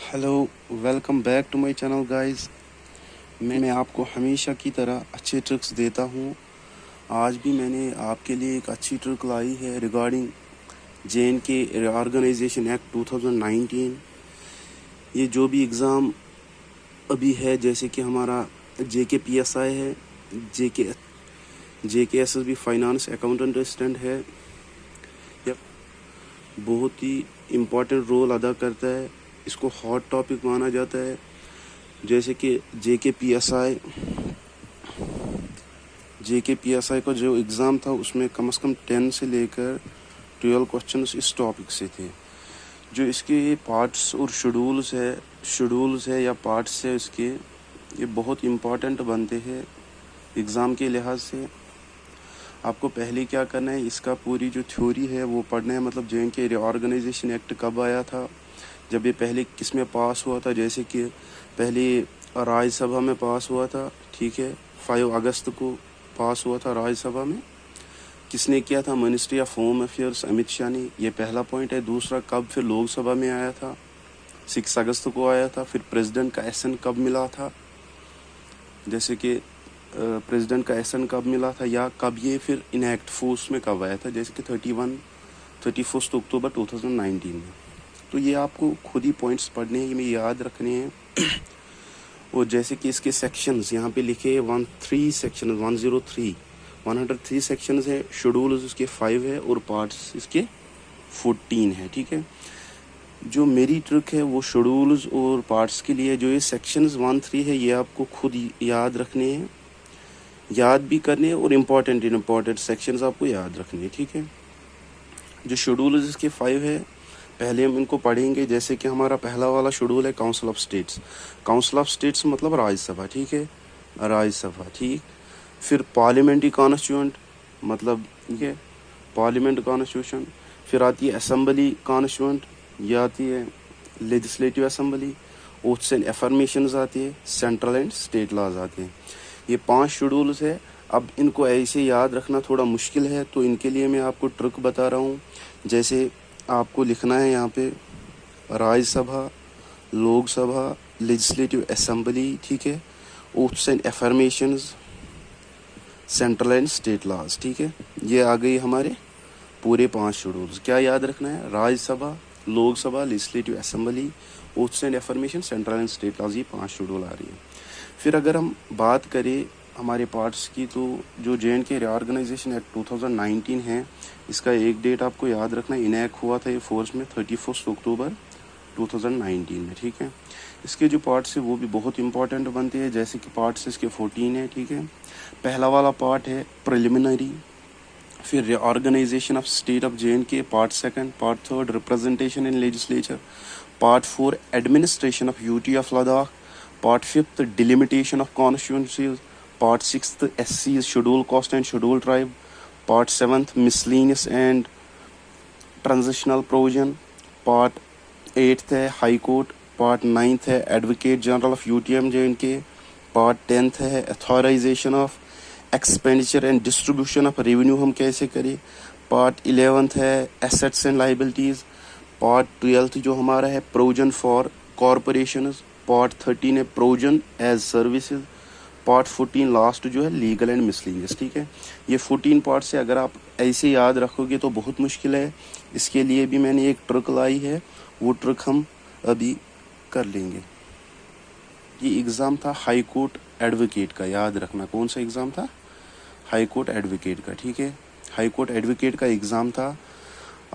Hello, welcome back to my channel guys. मैं आपको हमेशा की तरह अच्छे ट्रिक्स देता हूँ। आज भी मैंने आपके लिए एक अच्छी ट्रिक लाई है रिगार्डिंग JNK रीऑर्गेनाइजेशन एक्ट 2019। ये जो भी एग्ज़ाम अभी है, जैसे कि हमारा JK PSI है, JK SSB finance accountant assistant है, यह बहुत ही इम्पोर्टेंट रोल अदा करता है। इसको हॉट टॉपिक माना जाता है। जैसे कि JK PSI का जो एग्ज़ाम था उसमें कम से कम 10 से लेकर 12 क्वेश्चंस इस टॉपिक से थे। जो इसके पार्ट्स और शेड्यूल्स है या पार्ट्स है इसके, ये बहुत इम्पॉर्टेंट बनते हैं एग्ज़ाम के लिहाज से। आपको पहले क्या करना है, इसका पूरी जो थ्योरी है वो पढ़ना है। मतलब JNK रीऑर्गेनाइजेशन एक्ट कब आया था, जब ये पहले किस में पास हुआ था। जैसे कि पहले राज्यसभा में पास हुआ था, ठीक है, 5 अगस्त को पास हुआ था राज्यसभा में। किसने किया था? Ministry of home affairs, Amit Shah ने। ये पहला पॉइंट है। दूसरा, कब फिर लोकसभा में आया था? 6 अगस्त को आया था। फिर प्रेसिडेंट का एसन कब मिला था, जैसे कि प्रेसिडेंट का एसन कब मिला था, या कब ये फिर इनएक्ट फोर्स में कब आया था, जैसे कि 31 अक्टूबर 2019 में। तो ये आपको खुद ही पॉइंट्स पढ़ने हैं, ये याद रखने हैं। और जैसे कि इसके सेक्शंस यहाँ पे लिखे 103 सेक्शन 103 सेक्शंस है। शेड्यूल्स इसके 5 है और पार्ट्स इसके 14 है, ठीक है। जो मेरी ट्रिक है वो शेड्यूल्स और पार्ट्स के लिए, जो ये सेक्शंस 1-3 है, ये आपको खुद याद रखने हैं, याद भी करने हैं, और इम्पॉर्टेंट सेक्शंस आपको याद रखने हैं, ठीक है। जो शेड्यूल्स इसके 5 है, पहले हम इनको पढ़ेंगे। जैसे कि हमारा पहला वाला शेड्यूल है काउंसिल ऑफ स्टेट्स मतलब राज्यसभा, ठीक है, राज्यसभा, ठीक। फिर पार्लियामेंट्री कॉन्स्टिट्यूएंट, मतलब ये पार्लियामेंट कॉन्स्टिट्यूशन। फिर आती है असेंबली कॉन्स्टिट्यूएंट, ये आती है legislative assembly. Oaths and affirmations आती है, सेंट्रल एंड स्टेट लॉज आते हैं। ये 5 शेड्यूल्स है। अब इनको ऐसे याद रखना थोड़ा मुश्किल है, तो इनके लिए मैं आपको ट्रिक बता रहा हूँ। जैसे आपको लिखना है यहाँ पे राज्यसभा, लोकसभा, लेजिस्लेटिव असेंबली, ठीक है, oaths and affirmations, central and state laws, ठीक है। ये आ गई हमारे पूरे 5 शेड्यूल्स। क्या याद रखना है? Rajya Sabha, Lok Sabha, legislative assembly, oaths and affirmation, central and state laws, ये 5 शेड्यूल आ रही है। फिर अगर हम बात करें हमारे पार्ट्स की, तो जो JNK रीऑर्गेनाइजेशन एक्ट 2019 है, इसका एक डेट आपको याद रखना है। इनैक्ट हुआ था ये फोर्स में 31 अक्टूबर 2019 में, ठीक है। इसके जो पार्ट्स है वो भी बहुत इंपॉर्टेंट बनते हैं। जैसे कि पार्ट्स इसके 14 है, ठीक है। पहला वाला पार्ट है प्रिलिमिनरी। फिर reorganisation of state of JNK, part second. Part third, representation in legislature. Part 4, administration of UT of Ladakh. Part 5, delimitation of constituencies. Part 6, SCs, schedule caste and schedule tribe. Part 7, miscellaneous and transitional provision. Part 8 है high court. Part 9 है advocate general of UTM JNK। Part 10 है authorisation of expenditure and distribution of revenue हम कैसे करें। Part 11 है assets and liabilities. Part 12 जो हमारा है प्रोविजन फॉर कॉरपोरेशंस। पार्ट 13 है provision as services. Part 14 last जो है लीगल एंड मिसलीनियस, ठीक है। ये 14 पार्ट से अगर आप ऐसे याद रखोगे तो बहुत मुश्किल है। इसके लिए भी मैंने एक ट्रिक लाई है, वो ट्रिक हम अभी कर लेंगे। ये एग्ज़ाम था हाई कोर्ट एडवोकेट का, याद रखना। कौन सा एग्ज़ाम था? हाई कोर्ट एडवोकेट का, ठीक है। हाई कोर्ट एडवोकेट का एग्ज़ाम था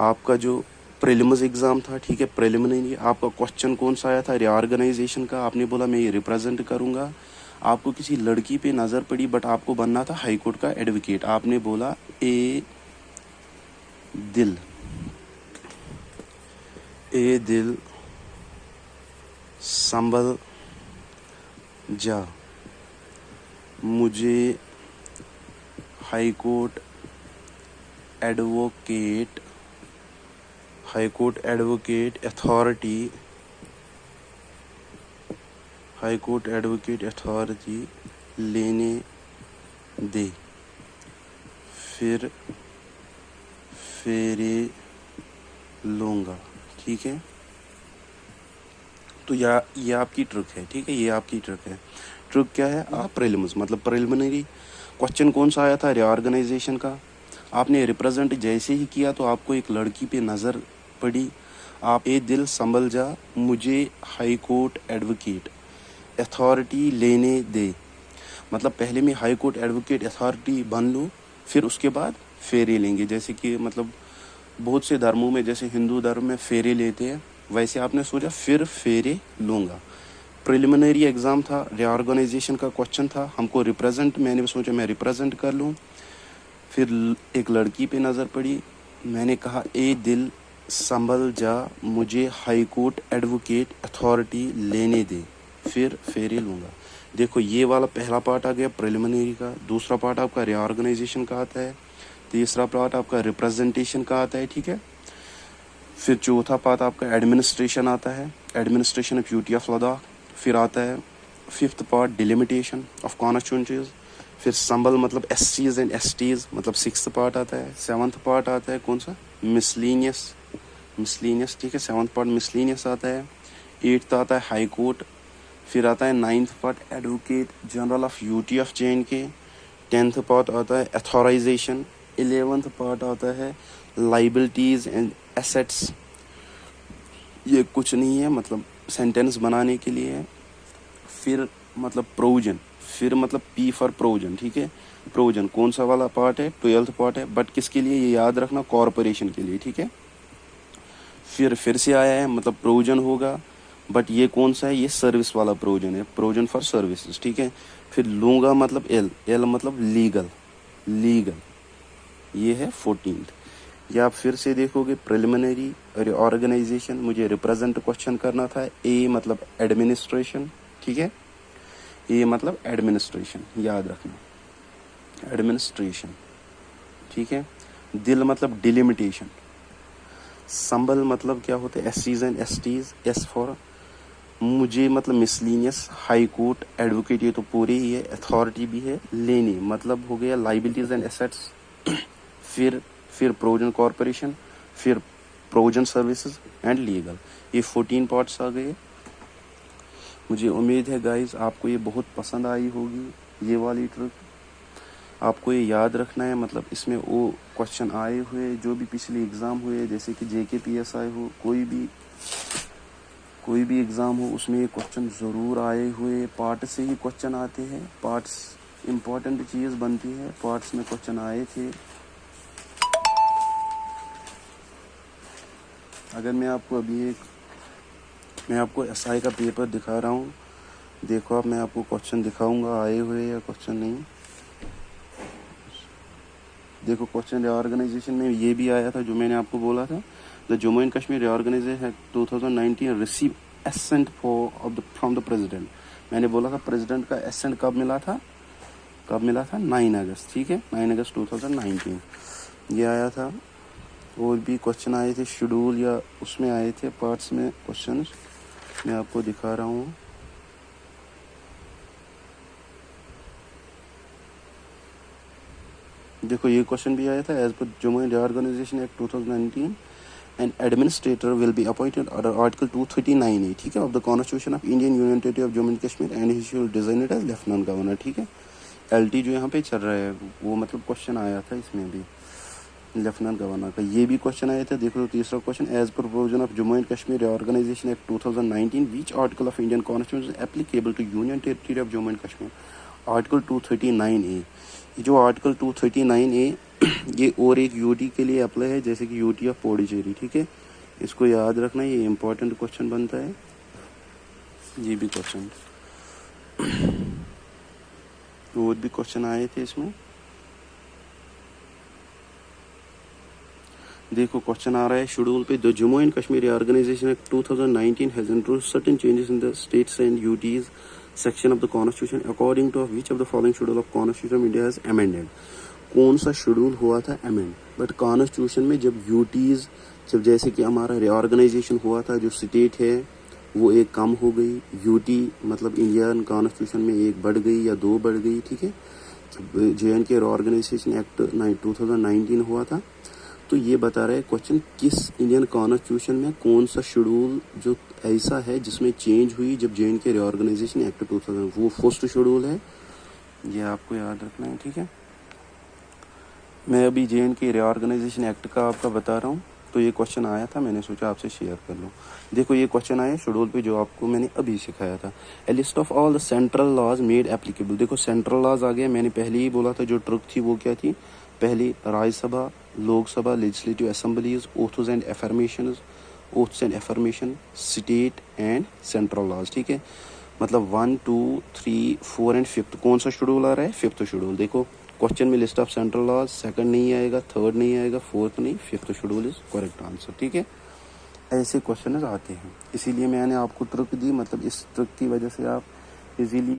आपका, जो प्रीलिम्स एग्ज़ाम था, ठीक है, प्रीलिमिनरी। आपका क्वेश्चन कौन सा आया था? रीऑर्गेनाइजेशन का। आपने बोला मैं ये रिप्रेजेंट करूँगा। आपको किसी लड़की पे नज़र पड़ी, बट आपको बनना था हाई कोर्ट का एडवोकेट। आपने बोला ए दिल संभल जा, मुझे हाई कोर्ट अथॉरिटी लेने दे, फिर फेरे लूँगा, ठीक है। तो ये आपकी ट्रिक है, ठीक है, ये आपकी ट्रिक है। ट्रिक क्या है? आप प्रीलिम्स मतलब प्रिलिमिनरी क्वेश्चन कौन सा आया था रिऑर्गेनाइजेशन का, आपने रिप्रेजेंट जैसे ही किया तो आपको एक लड़की पे नज़र पड़ी। आप ए दिल संभल जा मुझे हाई कोर्ट एडवोकेट अथॉरिटी लेने दे, मतलब पहले मैं हाई कोर्ट एडवोकेट अथॉरिटी बन लूँ, फिर उसके बाद फेरे लेंगे। जैसे कि मतलब बहुत से धर्मों में, जैसे हिंदू धर्म में फेरे लेते हैं, वैसे आपने सोचा फिर फेरे लूँगा। प्रिलिमिनरी एग्ज़ाम था, रिऑर्गेनाइजेशन का क्वेश्चन था, हमको रिप्रेजेंट, मैंने सोचा मैं रिप्रेजेंट कर लूँ। फिर एक लड़की पे नज़र पड़ी, मैंने कहा ए दिल संभल जा मुझे हाई कोर्ट एडवोकेट अथॉरिटी लेने दे, फिर फेरे लूँगा। देखो ये वाला पहला पार्ट आ गया प्रिलिमिनरी का। दूसरा पार्ट आपका रिऑर्गेनाइजेशन का आता है। तीसरा पार्ट आपका रिप्रेजेंटेशन का आता है, ठीक है। फिर चौथा पार्ट आपका एडमिनिस्ट्रेशन आता है, administration of UT of Ladakh. फिर आता है fifth part delimitation of constituencies. फिर संबल मतलब एससीज एंड एसटीज, मतलब सिक्स्थ पार्ट आता है। सेवन्थ पार्ट आता है कौन सा? मिसलीनियस, ठीक है, सेवन्थ पार्ट मिसलीनियस आता है। एट्थ आता है हाई कोर्ट। फिर आता है ninth part advocate general of UT of जे&के। 10th part आता है अथॉराइजेशन। 11th पार्ट आता है लाइबिलिटीज एंड एसेट्स। ये कुछ नहीं है, मतलब सेंटेंस बनाने के लिए है। फिर मतलब प्रोविजन, फिर मतलब पी फॉर प्रोविजन, ठीक है। प्रोविजन कौन सा वाला पार्ट है? 12th पार्ट है, बट किसके लिए? ये याद रखना, कॉरपोरेशन के लिए, ठीक है। फिर से आया है, मतलब प्रोविजन होगा, बट ये कौन सा है? ये सर्विस वाला प्रोविजन है, प्रोविजन फॉर सर्विसेज, ठीक है। फिर लूँगा मतलब एल मतलब लीगल, ये है 14th। या आप फिर से देखोगे प्रिलिमिनरी ऑर्गेनाइजेशन, मुझे रिप्रेजेंट क्वेश्चन करना था। ए मतलब एडमिनिस्ट्रेशन, ठीक है, ए मतलब एडमिनिस्ट्रेशन, याद रखना एडमिनिस्ट्रेशन, ठीक है। दिल मतलब डिलिमिटेशन। संबल मतलब क्या होते हैं? एससीज एंड एसटीज। एस फॉर मुझे मतलब मिसलीनियस, हाई कोर्ट, एडवोकेट, ये तो पूरे ही है। अथॉरिटी भी है, लेने मतलब हो गया लाइबिलिटीज एंड एसेट्स। फिर प्रोविजन कॉरपोरेशन, फिर प्रोविजन सर्विसेज एंड लीगल। ये 14 पार्ट्स आ गए। मुझे उम्मीद है गाइस आपको ये बहुत पसंद आई होगी, ये वाली ट्रिक। आपको ये याद रखना है, मतलब इसमें वो क्वेश्चन आए हुए जो भी पिछले एग्ज़ाम हुए, जैसे कि JKPSI हो, कोई भी एग्ज़ाम हो, उसमें ये क्वेश्चन ज़रूर आए हुए। पार्ट से ही क्वेश्चन आते हैं, पार्ट्स इम्पॉर्टेंट चीज़ बनती है, पार्ट्स में क्वेश्चन आए थे। अगर मैं आपको मैं आपको SI का पेपर दिखा रहा हूँ, देखो आप, मैं आपको क्वेश्चन दिखाऊंगा आए हुए या क्वेश्चन नहीं। देखो क्वेश्चन रिऑर्गेनाइजेशन में ये भी आया था जो मैंने आपको बोला था, the Jammu and Kashmir reorganisation 2019 receive assent from the president. मैंने बोला था प्रेसिडेंट का एसेंट कब मिला था? 9 अगस्त, ठीक है, 9 अगस्त 2019 ये आया था। और भी क्वेश्चन आए थे शेड्यूल या उसमें आए थे पार्ट्स में क्वेश्चंस, मैं आपको दिखा रहा हूँ। देखो ये क्वेश्चन भी आया था, as per Jammu and reorganisation act 2019 an administrator will be appointed under article 239A, ठीक है, of the constitution of Indian union territory of Jammu and Kashmir and he shall designed as lieutenant governor, ठीक है। LT जो यहाँ पे चल रहा है वो मतलब क्वेश्चन आया था इसमें भी, लेफ्टिनेंट गवर्नर का ये भी क्वेश्चन आया था। देखो तीसरा question, as per provision of Jammu and Kashmir reorganisation act 2019 which article of Indian constitution applicable to union territory of Jammu and Kashmir? Article 239A। ये जो आर्टिकल 239A ये और एक यूटी के लिए अप्लाई है, जैसे कि यूटी ऑफ पौडीचेरी, ठीक है, इसको याद रखना, ये इंपॉर्टेंट क्वेश्चन बनता है। ये भी क्वेश्चन और भी क्वेश्चन आए थे इसमें। देखो क्वेश्चन आ रहा है शेड्यूल पे, the Jammu and Kashmir organisation act 2019 has introduced certain changes in the states and UTs section of the constitution according to which of the following schedule of constitution of India has amended. कौन सा schedule हुआ था amend? But constitution में जब UTs, जब जैसे कि हमारा रिऑर्गेनाइजेशन हुआ था, जो स्टेट है वो एक कम हो गई, यूटी मतलब इंडियन कॉन्स्टिट्यूशन में एक बढ़ गई या 2 बढ़ गई, ठीक है। जब JNK रिऑर्गेनाइजेशन एक्ट 2019 हुआ था तो ये बता रहा है क्वेश्चन किस इंडियन कॉन्स्टिट्यूशन में कौन सा शेड्यूल जो ऐसा है जिसमें चेंज हुई जब जे.एन.के रीऑर्गेनाइजेशन एक्ट 2000, वो फर्स्ट शेड्यूल है, ये आपको याद रखना है, ठीक है। मैं अभी जे.एन.के रीऑर्गेनाइजेशन एक्ट का आपका बता रहा हूँ, तो ये क्वेश्चन आया था, मैंने सोचा आपसे शेयर कर लूँ। देखो ये क्वेश्चन आया शेड्यूल पे जो आपको मैंने अभी सिखाया था। A list of all the central laws made applicable. देखो सेंट्रल लॉज आ गया, मैंने पहले ही बोला था जो ट्रुक थी वो क्या थी, पहली Rajya Sabha, Lok Sabha, legislative assemblies, oaths and affirmation, state and central laws, ठीक है। मतलब 1, 2, 3, 4 एंड 5 कौन सा शेड्यूल आ रहा है, 5th शेड्यूल। देखो क्वेश्चन में list of central laws, second नहीं आएगा, थर्ड नहीं आएगा, फोर्थ नहीं, 5th schedule is correct answer, ठीक है। ऐसे क्वेश्चन आते हैं, इसीलिए मैंने आपको ट्रिक दी, मतलब इस ट्रिक की वजह से आप इजीली